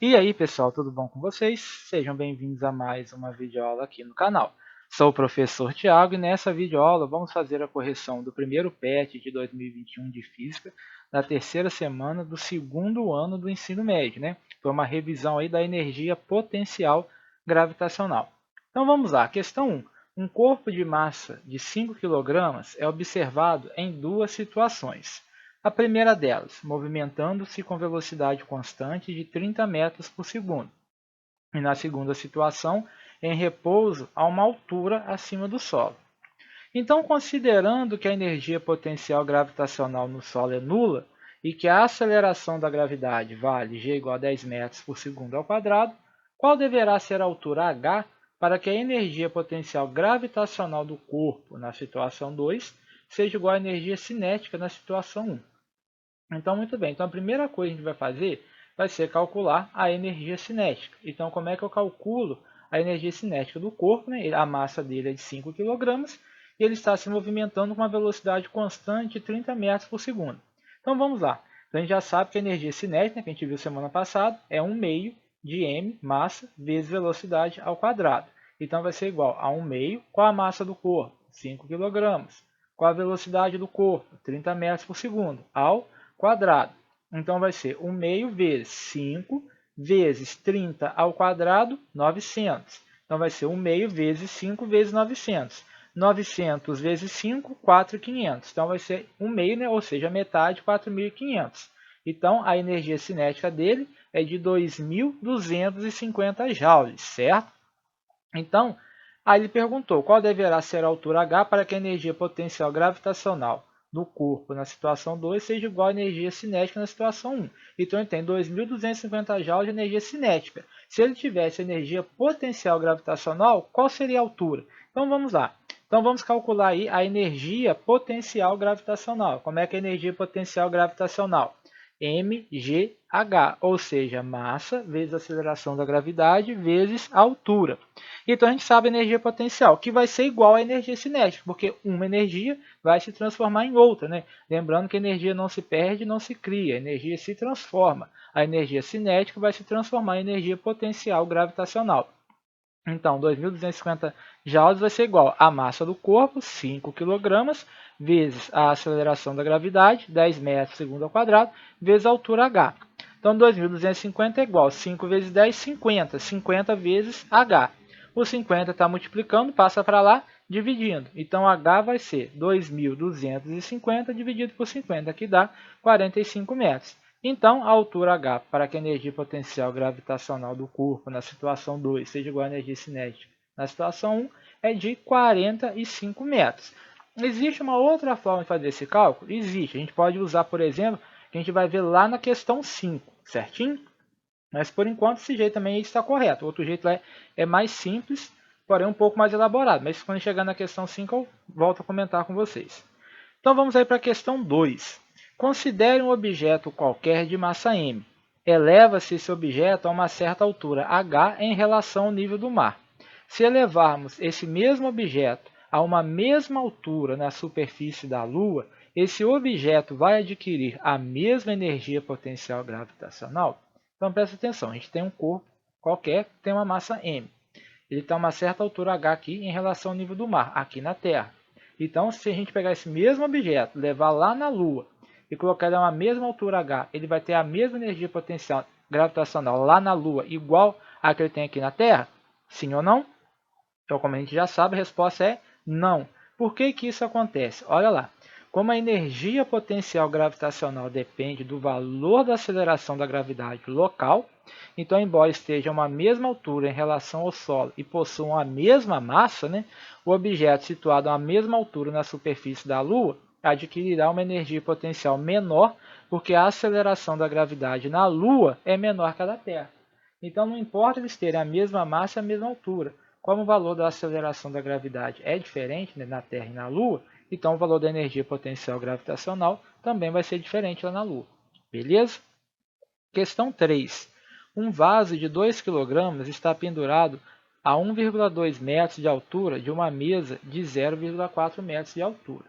E aí pessoal, tudo bom com vocês? Sejam bem-vindos a mais uma videoaula aqui no canal. Sou o professor Tiago e nessa videoaula vamos fazer a correção do primeiro PET de 2021 de Física, da terceira semana do segundo ano do ensino médio, né? Foi uma revisão aí da energia potencial gravitacional. Então vamos lá, questão 1. Um corpo de massa de 5 kg é observado em duas situações. A primeira delas, movimentando-se com velocidade constante de 30 metros por segundo. E na segunda situação, em repouso a uma altura acima do solo. Então, considerando que a energia potencial gravitacional no solo é nula e que a aceleração da gravidade vale g igual a 10 metros por segundo ao quadrado, qual deverá ser a altura h para que a energia potencial gravitacional do corpo na situação 2 seja igual à energia cinética na situação 1? Então, muito bem. Então, a primeira coisa que a gente vai fazer vai ser calcular a energia cinética. Então, como é que eu calculo a energia cinética do corpo? Né? A massa dele é de 5 kg e ele está se movimentando com uma velocidade constante de 30 metros por segundo. Então, vamos lá. Então, a gente já sabe que a energia cinética, que a gente viu semana passada, é 1 meio de m, massa, vezes velocidade ao quadrado. Então, vai ser igual a 1 meio. Qual a massa do corpo? 5 kg. Qual a velocidade do corpo? 30 metros por segundo, ao quadrado. Então, vai ser 1 meio vezes 5 vezes 30 ao quadrado, 900. Então, vai ser 1 meio vezes 5 vezes 900. 900 vezes 5, 4.500. Então, vai ser 1 meio, né? Ou seja, metade, 4.500. Então, a energia cinética dele é de 2.250 joules, certo? Então, aí ele perguntou qual deverá ser a altura h para que a energia potencial gravitacional do corpo na situação 2 seja igual à energia cinética na situação 1. Então, ele tem 2.250 joules de energia cinética. Se ele tivesse energia potencial gravitacional, qual seria a altura? Então, vamos lá. Então, vamos calcular aí a energia potencial gravitacional. Como é que é a energia potencial gravitacional? mgh, ou seja, massa vezes aceleração da gravidade vezes a altura. Então, a gente sabe a energia potencial, que vai ser igual à energia cinética, porque uma energia vai se transformar em outra. Né? Lembrando que a energia não se perde, não se cria, a energia se transforma. A energia cinética vai se transformar em energia potencial gravitacional. Então, 2.250 joules vai ser igual à massa do corpo, 5 kg, vezes a aceleração da gravidade, 10 metros por segundo ao quadrado, vezes a altura h. Então, 2.250 é igual a 5 vezes 10, 50. 50 vezes h. O 50 está multiplicando, passa para lá, dividindo. Então, h vai ser 2.250 dividido por 50, que dá 45 metros. Então, a altura h para que a energia potencial gravitacional do corpo na situação 2 seja igual à energia cinética na situação 1 é de 45 metros. Existe uma outra forma de fazer esse cálculo? Existe. A gente pode usar, por exemplo, que a gente vai ver lá na questão 5, certinho? Mas, por enquanto, esse jeito também está correto. O outro jeito é mais simples, porém um pouco mais elaborado. Mas quando chegar na questão 5, eu volto a comentar com vocês. Então, vamos aí para a questão 2. Considere um objeto qualquer de massa m. Eleva-se esse objeto a uma certa altura h em relação ao nível do mar. Se elevarmos esse mesmo objeto a uma mesma altura na superfície da Lua, esse objeto vai adquirir a mesma energia potencial gravitacional? Então, presta atenção, a gente tem um corpo qualquer que tem uma massa m. Ele está a uma certa altura h aqui em relação ao nível do mar, aqui na Terra. Então, se a gente pegar esse mesmo objeto, levar lá na Lua e colocar ele a uma mesma altura h, ele vai ter a mesma energia potencial gravitacional lá na Lua, igual a que ele tem aqui na Terra? Sim ou não? Então, como a gente já sabe, a resposta é não. Por que que isso acontece? Olha lá. Como a energia potencial gravitacional depende do valor da aceleração da gravidade local, então, embora estejam a uma mesma altura em relação ao solo e possuam a mesma massa, né, o objeto situado a uma mesma altura na superfície da Lua adquirirá uma energia potencial menor, porque a aceleração da gravidade na Lua é menor que a da Terra. Então, não importa eles terem a mesma massa e a mesma altura. Como o valor da aceleração da gravidade é diferente, né, na Terra e na Lua, então o valor da energia potencial gravitacional também vai ser diferente lá na Lua. Beleza? Questão 3. Um vaso de 2 kg está pendurado a 1,2 metros de altura de uma mesa de 0,4 metros de altura.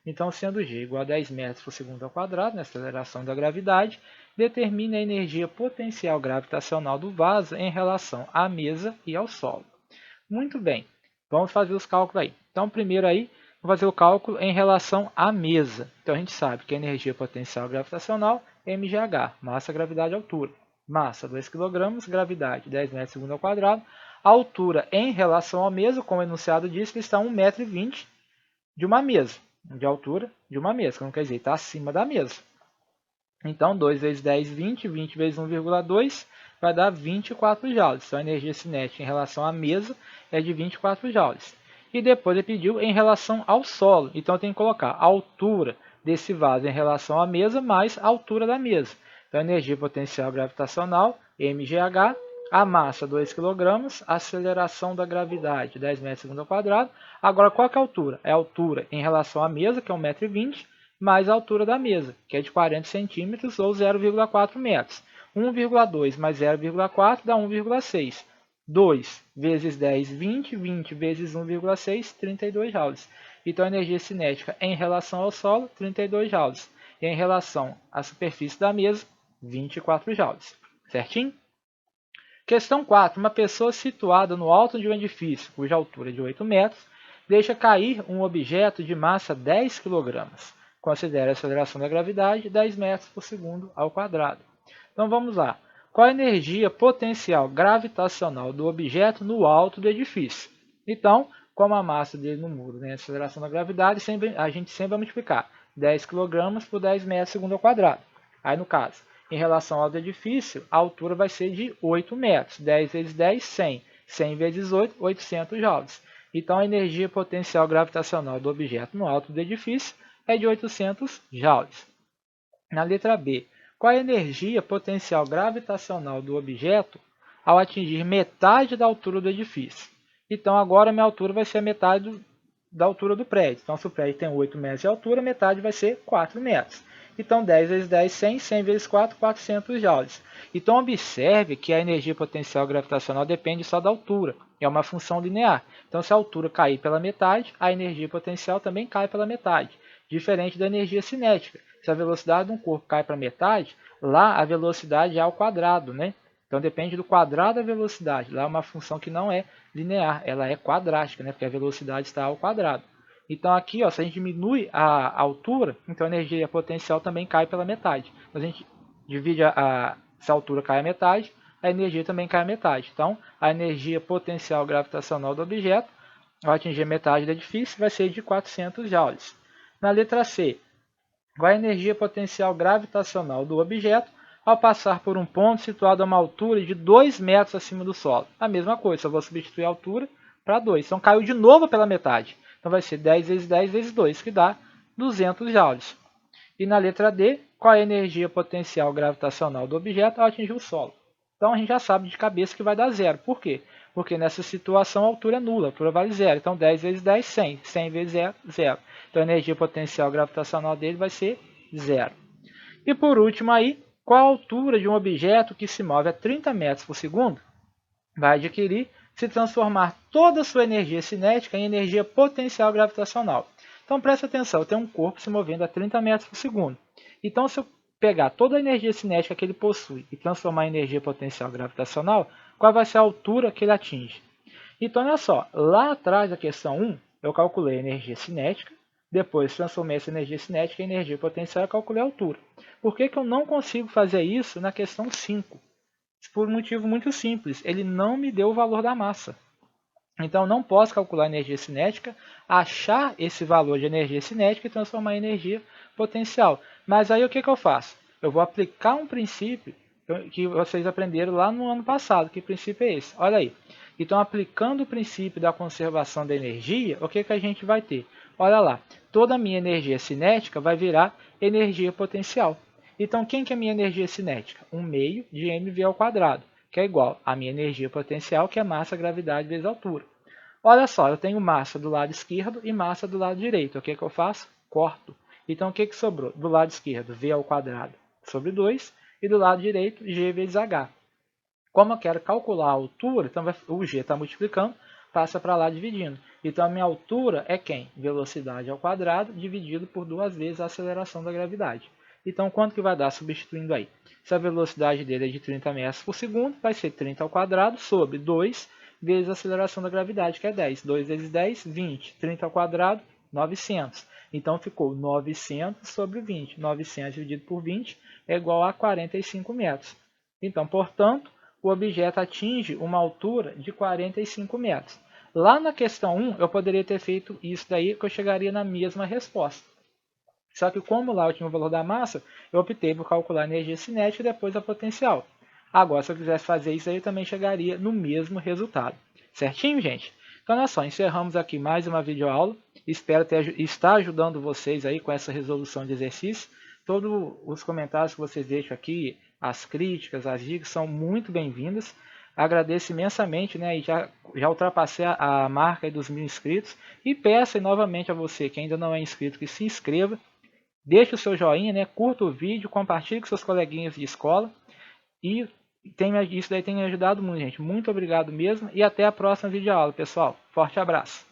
Então, sendo g igual a 10 metros por segundo ao quadrado, na aceleração da gravidade, Determine a energia potencial gravitacional do vaso em relação à mesa e ao solo. Muito bem, vamos fazer os cálculos aí. Então, primeiro aí, vou fazer o cálculo em relação à mesa. Então, a gente sabe que a energia potencial gravitacional é mgh, massa, gravidade, altura. Massa, 2 kg, gravidade, 10 metros segundo ao quadrado. A altura em relação à mesa, como o enunciado diz, que está a 1,20 m de uma mesa, de altura de uma mesa, que não quer dizer, está acima da mesa. Então, 2 vezes 10, 20, 20 vezes 1,2 vai dar 24 joules. Então, a energia cinética em relação à mesa é de 24 joules. E depois ele pediu em relação ao solo. Então, eu tenho que colocar a altura desse vaso em relação à mesa mais a altura da mesa. Então, a energia potencial gravitacional, mgh, a massa, 2 kg, a aceleração da gravidade, 10 metros segundo ao quadrado. Agora, qual que é a altura? É a altura em relação à mesa, que é 1,20 m, mais a altura da mesa, que é de 40 centímetros ou 0,4 metros. 1,2 mais 0,4 dá 1,6. 2 vezes 10, 20. 20 vezes 1,6, 32 joules. Então, a energia cinética em relação ao solo, 32 joules. E em relação à superfície da mesa, 24 joules. Certinho? Questão 4. Uma pessoa situada no alto de um edifício, cuja altura é de 8 metros, deixa cair um objeto de massa 10 kg. Considere a aceleração da gravidade 10 metros por segundo ao quadrado. Então vamos lá. Qual a energia potencial gravitacional do objeto no alto do edifício? Então, como a massa dele no muro, né, a aceleração da gravidade, a gente sempre vai multiplicar 10 kg por 10 metros por segundo ao quadrado. Aí, no caso, em relação ao edifício, a altura vai ser de 8 metros. 10 vezes 10, 100. 100 vezes 8, 800 joules. Então, a energia potencial gravitacional do objeto no alto do edifício é de 800 joules. Na letra B, qual a energia potencial gravitacional do objeto ao atingir metade da altura do edifício? Então, agora minha altura vai ser a metade da altura do prédio. Então, se o prédio tem 8 metros de altura, metade vai ser 4 metros. Então, 10 vezes 10, 100. 100 vezes 4, 400 joules. Então, observe que a energia potencial gravitacional depende só da altura. É uma função linear. Então, se a altura cair pela metade, a energia potencial também cai pela metade. Diferente da energia cinética. Se a velocidade de um corpo cai para metade, lá a velocidade é ao quadrado, né? Então depende do quadrado da velocidade. Lá é uma função que não é linear, ela é quadrática, né? Porque a velocidade está ao quadrado. Então aqui, ó, se a gente diminui a altura, então a energia potencial também cai pela metade. Então, a gente divide se a altura cai a metade, a energia também cai a metade. Então a energia potencial gravitacional do objeto, ao atingir metade do edifício, vai ser de 400 joules. Na letra C, qual a energia potencial gravitacional do objeto ao passar por um ponto situado a uma altura de 2 metros acima do solo? A mesma coisa, só vou substituir a altura para 2. Então caiu de novo pela metade. Então vai ser 10 vezes 10 vezes 2, que dá 200 joules. E na letra D, qual a energia potencial gravitacional do objeto ao atingir o solo? Então a gente já sabe de cabeça que vai dar zero. Por quê? Porque nessa situação a altura é nula, a altura vale zero. Então 10 vezes 10, 100. 100 vezes 0, zero. Então a energia potencial gravitacional dele vai ser zero. E por último aí, qual a altura de um objeto que se move a 30 metros por segundo vai adquirir se transformar toda a sua energia cinética em energia potencial gravitacional? Então presta atenção, eu tenho um corpo se movendo a 30 metros por segundo. Então se eu pegar toda a energia cinética que ele possui e transformar em energia potencial gravitacional, qual vai ser a altura que ele atinge? Então olha só, lá atrás da questão 1, eu calculei a energia cinética, depois transformei essa energia cinética em energia potencial e calculei a altura. Por que eu não consigo fazer isso na questão 5? Por um motivo muito simples, ele não me deu o valor da massa. Então eu não posso calcular a energia cinética, achar esse valor de energia cinética e transformar em energia potencial. Mas aí o que eu faço? Eu vou aplicar um princípio que vocês aprenderam lá no ano passado. Que princípio é esse? Olha aí. Então, aplicando o princípio da conservação da energia, o que a gente vai ter? Olha lá, toda a minha energia cinética vai virar energia potencial. Então, quem que é a minha energia cinética? 1 meio de mv ao quadrado, que é igual à minha energia potencial, que é massa, gravidade vezes altura. Olha só, eu tenho massa do lado esquerdo e massa do lado direito. O que eu faço? Corto. Então, o que sobrou? Do lado esquerdo, v ao quadrado sobre 2, e do lado direito, g vezes h. Como eu quero calcular a altura, então o g está multiplicando, passa para lá dividindo. Então, a minha altura é quem? Velocidade ao quadrado dividido por 2 vezes a aceleração da gravidade. Então, quanto que vai dar substituindo aí? Se a velocidade dele é de 30 metros por segundo, vai ser 30 ao quadrado sobre 2 vezes a aceleração da gravidade, que é 10. 2 vezes 10, 20. 30 ao quadrado, 900. Então, ficou 900 sobre 20. 900 dividido por 20 é igual a 45 metros. Então, portanto, o objeto atinge uma altura de 45 metros. Lá na questão 1, eu poderia ter feito isso daí, que eu chegaria na mesma resposta. Só que como lá eu tinha o valor da massa, eu optei por calcular a energia cinética e depois a potencial. Agora, se eu quisesse fazer isso aí, eu também chegaria no mesmo resultado. Certinho, gente? Então, olha só, encerramos aqui mais uma videoaula. Espero estar ajudando vocês aí com essa resolução de exercício. Todos os comentários que vocês deixam aqui, as críticas, as dicas, são muito bem-vindas. Agradeço imensamente, né? E já ultrapassei a marca dos 1000 inscritos. E peço novamente a você que ainda não é inscrito que se inscreva. Deixe o seu joinha, né? Curta o vídeo, compartilhe com seus coleguinhas de escola. E isso daí tem me ajudado muito, gente. Muito obrigado mesmo. E até a próxima videoaula, pessoal. Forte abraço.